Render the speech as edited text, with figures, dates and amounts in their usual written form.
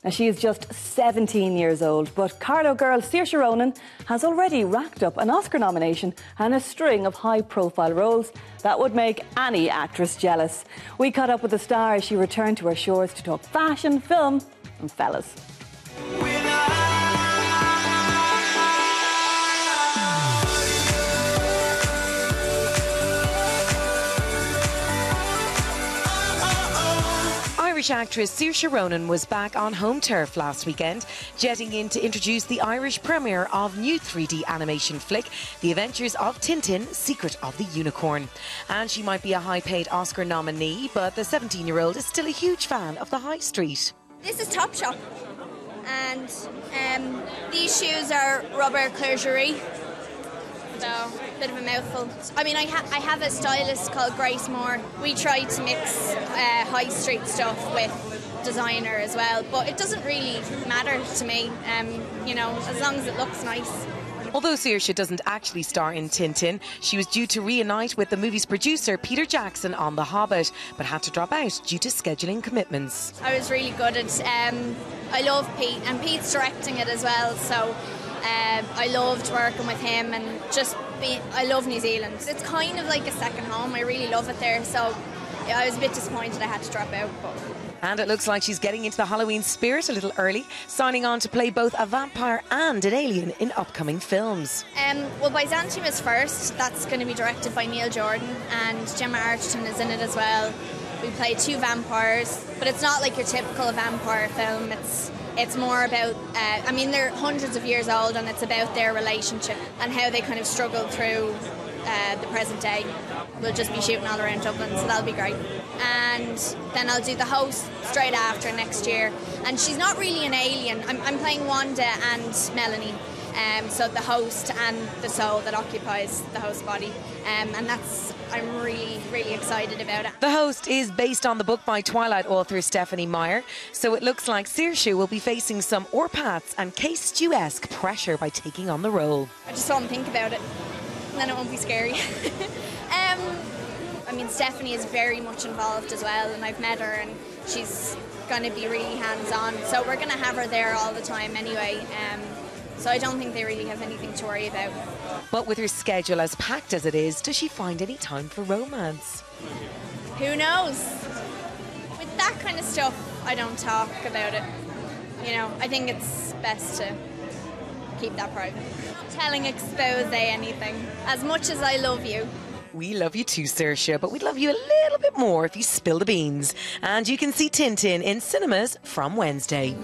Now, she is just 17 years old, but Carlo girl Saoirse Ronan has already racked up an Oscar nomination and a string of high-profile roles that would make any actress jealous. We caught up with the star as she returned to our shores to talk fashion, film and fellas. Irish actress Saoirse Ronan was back on home turf last weekend, jetting in to introduce the Irish premiere of new 3D animation flick, The Adventures of Tintin, Secret of the Unicorn. And she might be a high-paid Oscar nominee, but the 17-year-old is still a huge fan of the high street. This is Topshop, and these shoes are Robert Clergerie. So, a bit of a mouthful. I mean, I have a stylist called Grace Moore. We try to mix high street stuff with designer as well, but it doesn't really matter to me, you know, as long as it looks nice. Although Saoirse doesn't actually star in Tintin, she was due to reunite with the movie's producer Peter Jackson on The Hobbit, but had to drop out due to scheduling commitments. I was really good at I love Pete, and Pete's directing it as well, so I loved working with him, and I love New Zealand. It's kind of like a second home. I really love it there, so I was a bit disappointed I had to drop out. And it looks like she's getting into the Halloween spirit a little early, signing on to play both a vampire and an alien in upcoming films. Well, Byzantium is first. That's going to be directed by Neil Jordan, and Gemma Arterton is in it as well. We play two vampires, but it's not like your typical vampire film. It's more about, I mean, they're hundreds of years old, and it's about their relationship and how they kind of struggle through the present day. We'll just be shooting all around Dublin, so that'll be great. And then I'll do The Host straight after next year. And she's not really an alien. I'm playing Wanda and Melanie. So the host and the soul that occupies the host body. And I'm really, really excited about it. The Host is based on the book by Twilight author Stephanie Meyer, so it looks like Saoirse will be facing some Orpats and Case Stew-esque pressure by taking on the role. I just want to think about it, and then it won't be scary. I mean, Stephanie is very much involved as well, and I've met her, and she's going to be really hands-on, so we're going to have her there all the time anyway. So I don't think they really have anything to worry about. But with her schedule as packed as it is, does she find any time for romance? Who knows? With that kind of stuff, I don't talk about it. You know, I think it's best to keep that private. Not telling Xpose anything, as much as I love you. We love you too, Saoirse, but we'd love you a little bit more if you spill the beans. And you can see Tintin in cinemas from Wednesday.